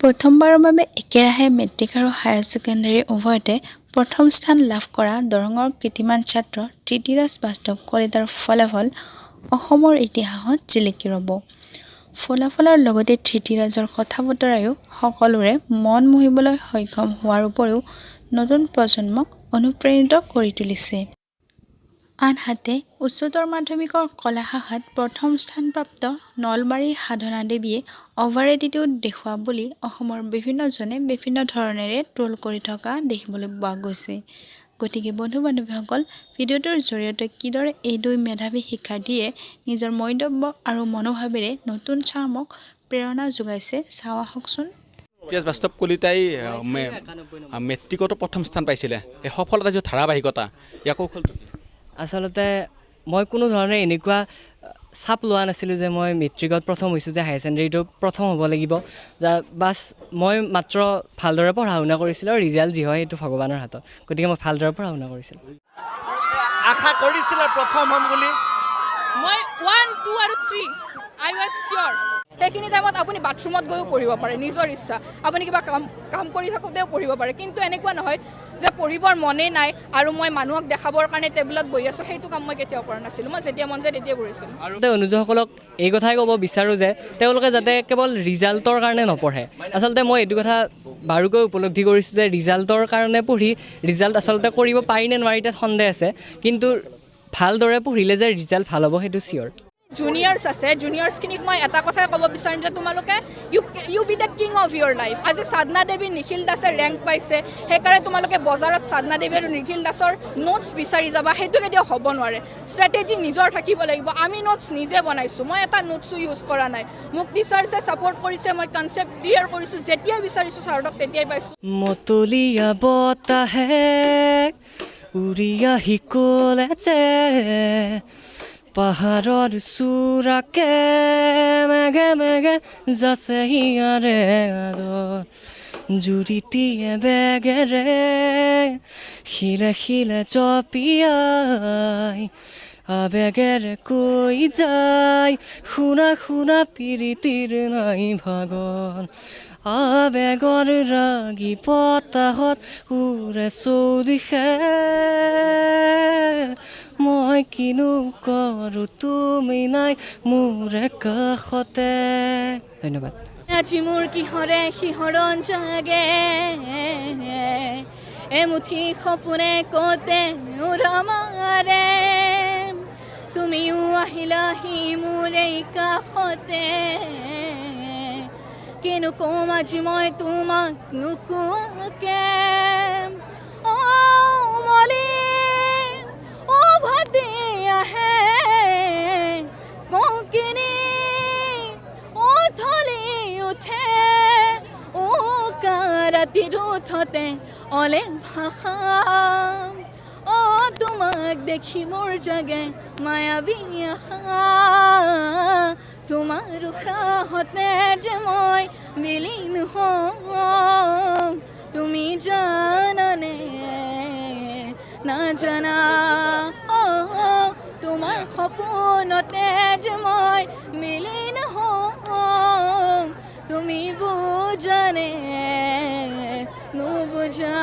প্ৰথমবাৰৰ বাবে একেৰাহে মেট্ৰিক আৰু হায়াৰ ছেকেণ্ডাৰী উভয়তে প্ৰথম স্থান লাভ কৰা দৰঙৰ কৃতিমান ছাত্ৰ ধৃতিৰাজ বাস্তৱ কলিতাৰ ফলাফল অসমৰ ইতিহাসত জিলিকি ৰ'ব। ফলাফলৰ লগতে ধৃতিৰাজৰ কথা বতৰায়ো সকলোৰে মন মোহিবলৈ সক্ষম হোৱাৰ উপৰিও নতুন প্ৰজন্মক অনুপ্ৰাণিত কৰি তুলিছে। আনহাতে উচ্চতৰ মাধ্যমিকৰ কলা শাখাত প্ৰথম স্থানপ্ৰাপ্ত নলবাৰীৰ সাধনা দেৱীয়ে অভাৰ এটিটিউড দেখুওৱা বুলি অসমৰ বিভিন্নজনে বিভিন্ন ধৰণেৰে ট্ৰল কৰি থকা দেখিবলৈ পোৱা গৈছে। গতিকে বন্ধু-বান্ধৱীসকল, ভিডিঅ'টোৰ জৰিয়তে কিদৰে এই দুই মেধাৱী শিক্ষাৰ্থীয়ে নিজৰ মন্তব্য আৰু মনোভাৱেৰে নতুন চামক প্ৰেৰণা যোগাইছে চাওঁ আহকচোন। ধৃতিৰাজ বাস্তৱ কলিতাই মেট্ৰিকতো প্ৰথম স্থান পাইছিলে। এই সফলতা যিটো ধাৰাবাহিকতা ইয়াৰ কৌশলটো কি? আচলতে মই কোনো ধৰণে এনেকুৱা চাপ লোৱা নাছিলোঁ যে মই মেট্ৰিকত প্ৰথম হৈছোঁ, যে হায়াৰ ছেকেণ্ডেৰীটো প্ৰথম হ'ব লাগিব। বাছ মই মাত্ৰ ভালদৰে পঢ়া শুনা কৰিছিলোঁ আৰু ৰিজাল্ট যি হয় সেইটো ভগৱানৰ হাতত। গতিকে মই ভালদৰে পঢ়া শুনা কৰিছিলোঁ। আশা কৰিছিলে প্ৰথম হ'ম বুলি? মই 1, 2 আৰু 3 আই ৱাজ চিয়'ৰ। সেইখিনি টাইমত আপুনি বাথৰুমত গৈও পঢ়িব পাৰে, নিজৰ ইচ্ছা। আপুনি কিবা কাম কৰি থাকোঁতেও পঢ়িব পাৰে, কিন্তু এনেকুৱা নহয় যে পঢ়িবৰ মনেই নাই আৰু মই মানুহক দেখাবৰ কাৰণে টেবুলত বহি আছোঁ। সেইটো কাম মই কেতিয়াও কৰা নাছিলোঁ। মই যেতিয়া মন যায় তেতিয়াই পঢ়িছিলোঁ। আৰু অনুজসকলক এই কথাই ক'ব বিচাৰোঁ যে তেওঁলোকে যাতে কেৱল ৰিজাল্টৰ কাৰণে নপঢ়ে। আচলতে মই এইটো কথা বাৰুকৈ উপলব্ধি কৰিছোঁ যে ৰিজাল্টৰ কাৰণে পঢ়ি ৰিজাল্ট আচলতে কৰিব পাৰি নে নোৱাৰি তাত সন্দেহ আছে, কিন্তু ভালদৰে পঢ়িলে যে ৰিজাল্ট ভাল হ'ব সেইটো চিয়'ৰ। জুনিয়ৰ্ছ আছে, জুনিয়ৰ্ছখিনিক মই এটা কথাই ক'ব বিচাৰিম যে তোমালোকে you be the king of your life. আজি সাধনা দেৱী, নিখিল দাসে ৰেংক পাইছে, সেইকাৰণে তোমালোকে বজাৰত সাধনা দেৱী আৰু নিখিল দাসৰ নোটছ বিচাৰি যাবা, সেইটো কেতিয়াও হ'ব নোৱাৰে। ষ্ট্ৰেটেজি নিজৰ থাকিব লাগিব। আমি নোটছ নিজে বনাইছোঁ, মই এটা নোটছো ইউজ কৰা নাই। মোক টিচাৰ্ছে ছাপৰ্ট কৰিছে, মই কনচেপ্ট ক্লিয়াৰ কৰিছোঁ, যেতিয়াই বিচাৰিছোঁ ছাৰহঁতক তেতিয়াই পাইছোঁ। মতলীয়া বতাহে উৰিয়া শিকলেছে, পাহাৰৰ চূড়াকে মেঘে মেঘে যাচে হিয়াৰে আদৰ, জুৰিটিয়ে বেগেৰে শিলে শিলে জপিয়াই, আবেগেৰে কৈ যায় শুনা শুনা প্ৰীতিৰ নাই ভাগৰ, আবেগৰ ৰাগী বতাহত উৰে চৌদিশে, মই কিনো কৰোঁ তুমি নাই মোৰ কাষতে। ধন্যবাদ। আজি মোৰ কিহৰে শিহৰণ জাগে, এমুঠি সপোনে কতে উৰা মাৰে, তুমিও আহিলাহি মোৰ এই কাষতে, কিনো কম আজি মই তোমাক নোকোৱাকে। ভাতি আহে কংকিনী, থলি উঠে ৰাতিৰ উঠতে অলে ভাষা, তোমাক দেখি মোৰ জাগে মায়াবী আশা, তোমাৰ উশাহতে যে মই বিলীন হওঁ, তুমি জানানে নাজানা, তোমাৰ সপোনতে যে মই বিলীন হওঁ, তুমি বুজানে নুবুজা।